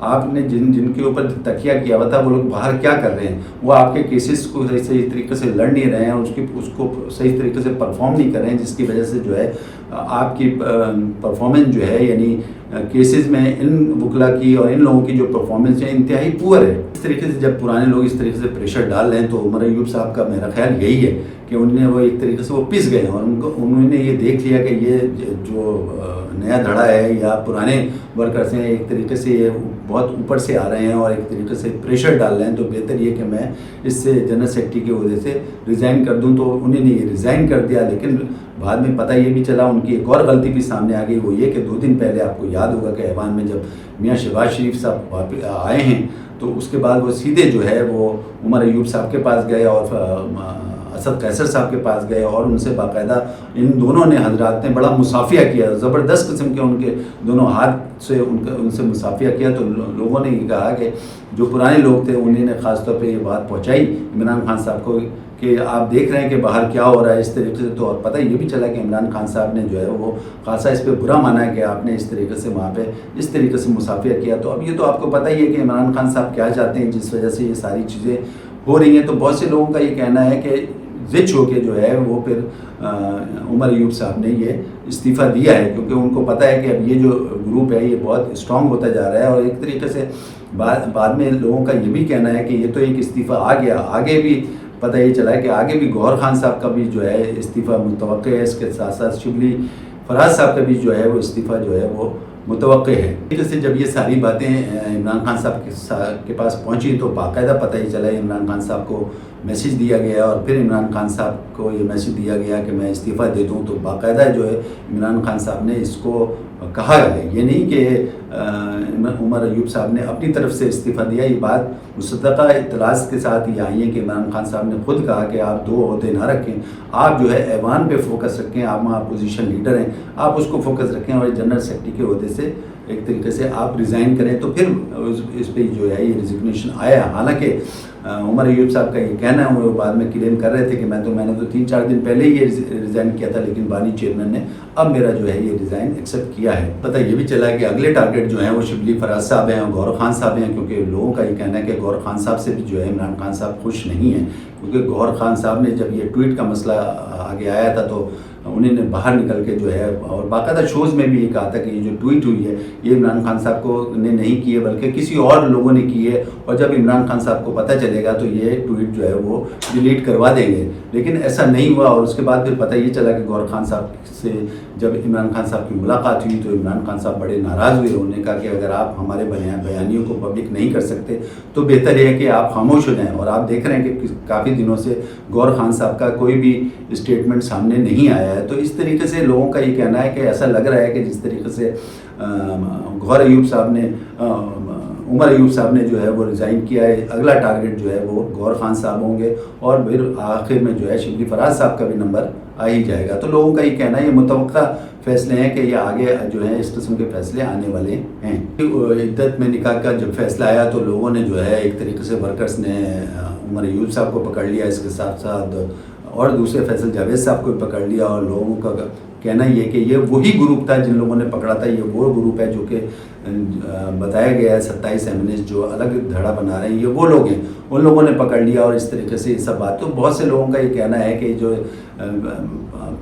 آپ نے جن کے اوپر تکیہ کیا ہوا تھا وہ لوگ باہر کیا کر رہے ہیں، وہ آپ کے کیسز کو صحیح طریقے سے لڑ نہیں رہے ہیں، اس کو صحیح طریقے سے پرفارم نہیں کر رہے ہیں، جس کی وجہ سے جو ہے آپ کی پرفارمنس جو ہے یعنی کیسز میں ان وکلا کی اور ان لوگوں کی جو پرفارمنس ہے انتہائی پور ہے۔ اس طریقے سے جب پرانے لوگ اس طریقے سے پریشر ڈال رہے ہیں تو عمر ایوب صاحب کا میرا خیال یہی ہے کہ انہوں نے وہ ایک طریقے سے وہ پس گئے اور انہوں نے یہ دیکھ لیا کہ یہ جو نیا دھڑا ہے یا پرانے ورکرز ہیں ایک طریقے سے یہ بہت اوپر سے آ رہے ہیں اور ایک طریقے سے پریشر ڈال رہے ہیں، تو بہتر یہ کہ میں اس سے جنرل سیکرٹری کی وجہ سے ریزائن کر دوں۔ تو انہوں نے یہ ریزائن کر دیا، لیکن بعد میں پتہ یہ بھی چلا ان کی ایک اور غلطی بھی سامنے آ گئی، وہ یہ کہ 2 دن پہلے آپ کو یاد ہوگا کہ ایوان میں جب میاں شہباز شریف صاحب واپس آئے ہیں تو اس کے بعد وہ سیدھے جو ہے وہ عمر ایوب صاحب کے پاس گئے اور اسد قیصر صاحب کے پاس گئے اور ان سے باقاعدہ ان دونوں نے حضرات نے بڑا مصافحہ کیا، زبردست قسم کے ان کے دونوں ہاتھ سے ان سے مصافحہ کیا۔ تو لوگوں نے یہ کہا کہ جو پرانے لوگ تھے انہوں نے خاص طور پہ یہ بات پہنچائی عمران خان صاحب کو کہ آپ دیکھ رہے ہیں کہ باہر کیا ہو رہا ہے اس طریقے سے، تو اور پتہ یہ بھی چلا کہ عمران خان صاحب نے جو ہے وہ خاصا اس پہ برا مانا ہے کہ آپ نے اس طریقے سے وہاں پہ اس طریقے سے مصافحہ کیا۔ تو اب یہ تو آپ کو پتہ ہی ہے کہ عمران خان صاحب کیا چاہتے ہیں، جس وجہ سے یہ ساری چیزیں ہو رہی ہیں۔ تو بہت سے لوگوں کا یہ کہنا ہے کہ زچ ہو کے جو ہے وہ پھر عمر ایوب صاحب نے یہ استعفیٰ دیا ہے، کیونکہ ان کو پتہ ہے کہ اب یہ جو گروپ ہے یہ بہت اسٹرانگ ہوتا جا رہا ہے، اور ایک طریقے سے بعد میں لوگوں کا یہ بھی کہنا ہے کہ یہ تو ایک استعفیٰ آ گیا، آگے بھی پتہ یہ چلا ہے کہ آگے بھی گوہر خان صاحب کا بھی جو ہے استعفیٰ متوقع ہے، اس کے ساتھ ساتھ شبلی فراز صاحب کا بھی جو ہے وہ استعفیٰ جو ہے وہ متوقع ہے۔ جیسے جب یہ ساری باتیں عمران خان صاحب کے پاس پہنچی تو باقاعدہ پتہ ہی چلا عمران خان صاحب کو میسیج دیا گیا، اور پھر عمران خان صاحب کو یہ میسیج دیا گیا کہ میں استعفیٰ دے دوں۔ تو باقاعدہ جو ہے عمران خان صاحب نے اس کو کہا ہے، یہ نہیں کہ عمر ایوب صاحب نے اپنی طرف سے استعفیٰ دیا، یہ بات مصدقہ اطلاعات کے ساتھ یہ آئی ہے کہ عمران خان صاحب نے خود کہا کہ آپ 2 عہدے نہ رکھیں، آپ جو ہے ایوان پہ فوکس رکھیں، آپ وہاں اپوزیشن لیڈر ہیں، آپ اس کو فوکس رکھیں اور جنرل سیکرٹری کے عہدے سے ایک طریقے سے آپ ریزائن کریں۔ تو پھر اس پہ جو ہے یہ ریزگنیشن آیا، حالانکہ عمر ایوب صاحب کا یہ کہنا ہے، وہ بعد میں کلیم کر رہے تھے کہ میں نے تو 3-4 دن پہلے ہی یہ ریزائن کیا تھا، لیکن بانی چیئرمین نے اب میرا جو ہے یہ ریزائن ایکسیپٹ کیا ہے۔ پتہ یہ بھی چلا کہ اگلے ٹارگٹ جو ہیں وہ شبلی فراز صاحب ہیں اور گوہر خان صاحب ہیں، کیونکہ لوگوں کا یہ کہنا ہے کہ گوہر خان صاحب سے بھی جو ہے عمران خان صاحب خوش نہیں ہیں، کیونکہ گوہر خان صاحب نے جب یہ ٹویٹ کا مسئلہ آگے آیا تھا تو انہوں نے باہر نکل کے جو ہے اور باقاعدہ شوز میں بھی یہ کہا تھا کہ یہ جو ٹویٹ ہوئی ہے یہ عمران خان صاحب کو نے نہیں کی ہے بلکہ کسی اور لوگوں نے کی ہے، اور جب عمران خان صاحب کو پتہ چلے گا تو یہ ٹویٹ جو ہے وہ ڈیلیٹ کروا دیں گے، لیکن ایسا نہیں ہوا۔ اور اس کے بعد پھر پتہ یہ چلا کہ گوہر خان صاحب سے جب عمران خان صاحب کی ملاقات ہوئی تو عمران خان صاحب بڑے ناراض ہوئے، انہوں نے کہا کہ اگر آپ ہمارے بیانیوں کو پبلک نہیں کر سکتے تو بہتر ہے کہ آپ خاموش ہو جائیں، اور آپ دیکھ رہے ہیں کہ کافی دنوں سے گوہر خان صاحب کا کوئی بھی اسٹیٹمنٹ سامنے نہیں آیا ہے۔ تو اس طریقے سے لوگوں کا یہ کہنا ہے کہ ایسا لگ رہا ہے کہ جس طریقے سے عمر ایوب صاحب نے جو ہے وہ ریزائن کیا ہے، اگلا ٹارگٹ جو ہے وہ گوہر خان صاحب ہوں گے، اور پھر آخر میں جو ہے شبلی فراز صاحب کا بھی نمبر آ ہی جائے گا۔ تو لوگوں کا یہ کہنا ہے یہ متوقع فیصلے ہیں کہ یہ آگے جو ہے اس قسم کے فیصلے آنے والے ہیں۔ عدت میں نکاح کا جب فیصلہ آیا تو لوگوں نے جو ہے ایک طریقے سے ورکرز نے عمر ایوب صاحب کو پکڑ لیا، اس کے ساتھ ساتھ اور دوسرے فیصل جاوید صاحب کو پکڑ لیا، اور لوگوں کا کہنا یہ کہ یہ وہی گروپ تھا جن لوگوں نے پکڑا تھا، یہ وہ گروپ ہے جو کہ بتایا گیا ہے 27 ایمنسٹ جو الگ دھڑا بنا رہے ہیں، یہ وہ لوگ ہیں، ان لوگوں نے پکڑ لیا، اور اس طریقے سے یہ سب بات۔ تو بہت سے لوگوں کا یہ کہنا ہے کہ جو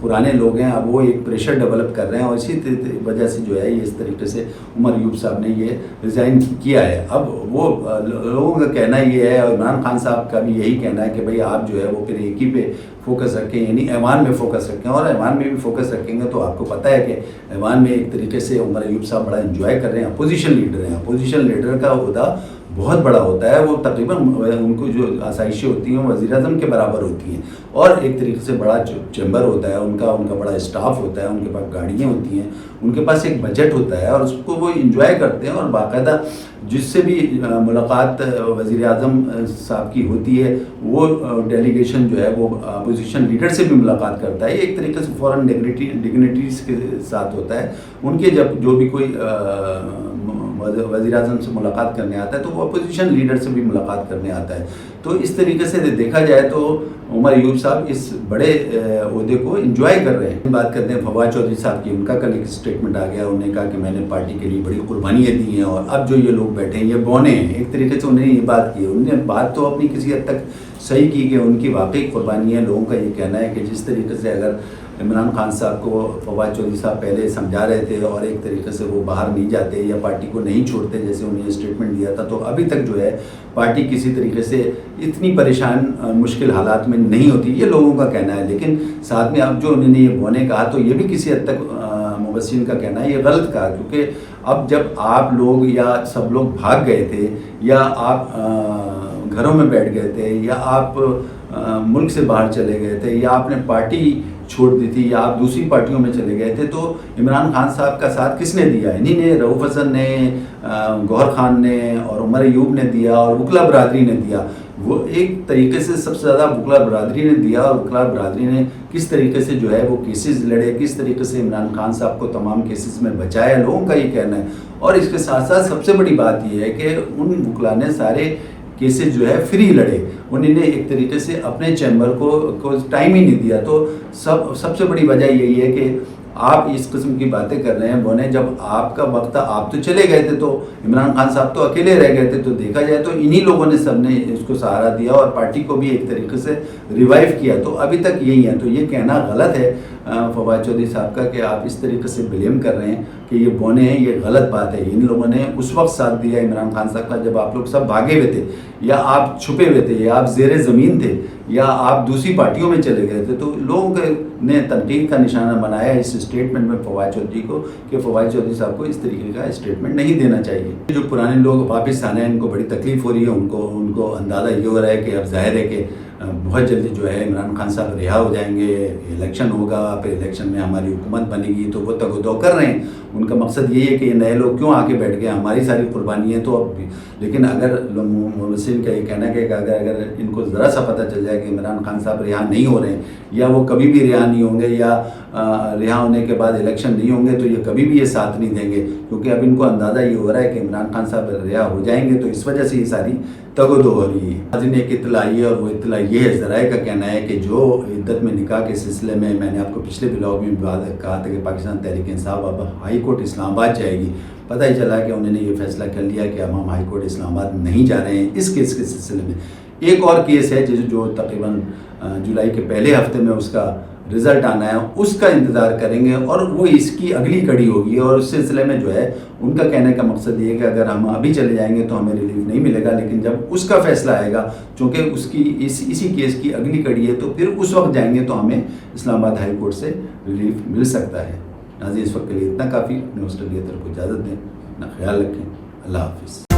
پرانے لوگ ہیں اب وہ ایک پریشر ڈیولپ کر رہے ہیں، اور اسی وجہ سے جو ہے یہ اس طریقے سے عمر ایوب صاحب نے یہ ریزائن کیا ہے۔ اب وہ لوگوں کا کہنا یہ ہے، اور عمران خان صاحب کا بھی یہی کہنا ہے کہ بھئی آپ جو ہے وہ پھر ایک ہی پہ فوکس رکھیں، یعنی ایوان میں فوکس رکھیں، اور ایوان میں بھی فوکس رکھیں گے تو آپ کو پتہ ہے کہ ایوان میں ایک طریقے سے عمر ایوب صاحب بڑا انجوائے کر رہے ہیں، اپوزیشن لیڈر ہیں، اپوزیشن لیڈر کا عہدہ بہت بڑا ہوتا ہے، وہ تقریباً ان کو جو آسائشیں ہوتی ہیں وزیر اعظم کے برابر ہوتی ہیں، اور ایک طریقے سے بڑا چیمبر ہوتا ہے ان کا بڑا اسٹاف ہوتا ہے، ان کے پاس گاڑیاں ہوتی ہیں، ان کے پاس ایک بجٹ ہوتا ہے، اور اس کو وہ انجوائے کرتے ہیں، اور باقاعدہ جس سے بھی ملاقات وزیر اعظم صاحب کی ہوتی ہے وہ ڈیلیگیشن جو ہے وہ اپوزیشن لیڈر سے بھی ملاقات کرتا ہے، یہ ایک طریقے سے فورن ڈگنیٹریز کے ساتھ ہوتا ہے، ان کے جب جو بھی کوئی وزیر اعظم سے ملاقات کرنے آتا ہے تو وہ اپوزیشن لیڈر سے بھی ملاقات کرنے آتا ہے. تو اس طریقے سے دیکھا جائے تو عمر ایوب صاحب اس بڑے عہدے کو انجوائے کر رہے ہیں. بات کرتے ہیں فواد چودھری صاحب کی. ان کا کل ایک اسٹیٹمنٹ آ گیا, انہوں نے کہا کہ میں نے پارٹی کے لیے بڑی قربانیاں دی ہیں اور اب جو یہ لوگ بیٹھے ہیں یہ بونے ہیں. ایک طریقے سے انہوں نے یہ بات کی, انہوں نے بات تو اپنی کسی حد تک صحیح کی کہ ان کی واقعی قربانی ہے. لوگوں کا یہ کہنا ہے کہ جس طریقے سے اگر عمران خان صاحب کو فواد چودھری صاحب پہلے سمجھا رہے تھے اور ایک طریقے سے وہ باہر نہیں جاتے یا پارٹی کو نہیں چھوڑتے جیسے انہوں نے اسٹیٹمنٹ دیا تھا, تو ابھی تک جو ہے پارٹی کسی طریقے سے اتنی پریشان مشکل حالات میں نہیں ہوتی, یہ لوگوں کا کہنا ہے. لیکن ساتھ میں اب جو انہوں نے یہ بونے کہا تو یہ بھی کسی حد تک مبصرین کا کہنا ہے یہ غلط کہا, کیونکہ اب جب آپ لوگ یا سب لوگ بھاگ گئے تھے یا آپ گھروں میں بیٹھ گئے تھے یا آپ ملک سے باہر چلے گئے تھے یا آپ نے پارٹی چھوڑ دی تھی یا آپ دوسری پارٹیوں میں چلے گئے تھے, تو عمران خان صاحب کا ساتھ کس نے دیا؟ انہی نے, رؤوف حسن نے, گوہر خان نے اور عمر ایوب نے دیا اور وکلا برادری نے دیا. وہ ایک طریقے سے سب سے زیادہ وکلا برادری نے دیا اور وکلا برادری نے کس طریقے سے جو ہے وہ کیسز لڑے, کس طریقے سے عمران خان صاحب کو تمام کیسز میں بچایا, لوگوں کا یہ کہنا ہے. اور اس کے ساتھ ساتھ سب سے بڑی بات یہ ہے کہ ان وکلا نے سارے کیسز جو ہے فری لڑے, انہوں نے ایک طریقے سے اپنے چیمبر کو ٹائم ہی نہیں دیا. تو سب سے بڑی وجہ یہی ہے کہ آپ اس قسم کی باتیں کر رہے ہیں بونے, جب آپ کا وقت تھا آپ تو چلے گئے تھے, تو عمران خان صاحب تو اکیلے رہ گئے تھے. تو دیکھا جائے تو انہی لوگوں نے سب نے اس کو سہارا دیا اور پارٹی کو بھی ایک طریقے سے ریوائیو کیا. تو ابھی تک یہی ہے. تو یہ کہنا غلط ہے فواد چودھری صاحب کا کہ آپ اس طریقے سے بلیم کر رہے ہیں کہ یہ بونے ہیں, یہ غلط بات ہے. ان لوگوں نے اس وقت ساتھ دیا عمران خان صاحب کا جب آپ لوگ سب بھاگے ہوئے تھے یا آپ چھپے ہوئے تھے یا آپ زیر زمین تھے یا آپ دوسری پارٹیوں میں چلے گئے تھے. تو لوگوں نے تنقید کا نشانہ بنایا اس اسٹیٹمنٹ میں فواد چودھری کو کہ فواد چودھری صاحب کو اس طریقے کا اسٹیٹمنٹ نہیں دینا چاہیے. جو پرانے لوگ واپس آنے ہیں ان کو بڑی تکلیف ہو رہی ہے, ان کو اندازہ یہ ہو رہا ہے کہ اب ظاہر ہے کہ بہت جلدی جو ہے عمران خان صاحب رہا ہو جائیں گے, الیکشن ہوگا, پھر الیکشن میں ہماری حکومت بنے گی. تو وہ تگ و دو کر رہے ہیں. ان کا مقصد یہی ہے کہ یہ نئے لوگ کیوں آ کے بیٹھ گئے, ہماری ساری قربانی ہے تو اب بھی. لیکن اگر مبصرین کا یہ کہنا ہے کہ اگر ان کو ذرا سا پتہ چل جائے کہ عمران خان صاحب رہا نہیں ہو رہے ہیں یا وہ کبھی بھی رہا نہیں ہوں گے یا رہا ہونے کے بعد الیکشن نہیں ہوں گے, تو یہ کبھی بھی یہ ساتھ نہیں دیں گے. کیونکہ اب ان کو اندازہ یہ ہو رہا ہے کہ عمران خان صاحب رہا ہو جائیں گے, تو اس وجہ سے یہ ساری تگ و دو ہو رہی ہے. حاضرین ایک اطلاع آئی ہے اور وہ اطلاع یہ ہے, ذرائع کا کہنا ہے کہ جو عدت میں نکاح کے سلسلے میں نے آپ کو پچھلے بلاگ میں کہا تھا کہ پاکستان تحریک انصاف اب ہائی کورٹ اسلام آباد جائے گی. پتہ ہی چلا کہ انہوں نے یہ فیصلہ کر لیا کہ اب ہم ہائی کورٹ اسلام آباد نہیں جا رہے ہیں اس کیس کے سلسلے میں. ایک اور کیس ہے جو تقریباً جولائی کے پہلے ہفتے میں اس کا رزلٹ آنا ہے, اس کا انتظار کریں گے اور وہ اس کی اگلی کڑی ہوگی. اور اس سلسلے میں جو ہے ان کا کہنے کا مقصد یہ ہے کہ اگر ہم ابھی چلے جائیں گے تو ہمیں ریلیف نہیں ملے گا, لیکن جب اس کا فیصلہ آئے گا, چونکہ اس کی اسی کیس کی اگلی کڑی ہے, تو پھر اس وقت جائیں گے تو ہمیں اسلام آباد ہائی کورٹ سے ریلیف مل سکتا ہے. ناظرین اس وقت کے لیے اتنا کافی. اپنے ہوسٹ لیڈر کو اجازت دیں, اپنا خیال رکھیں. اللہ حافظ.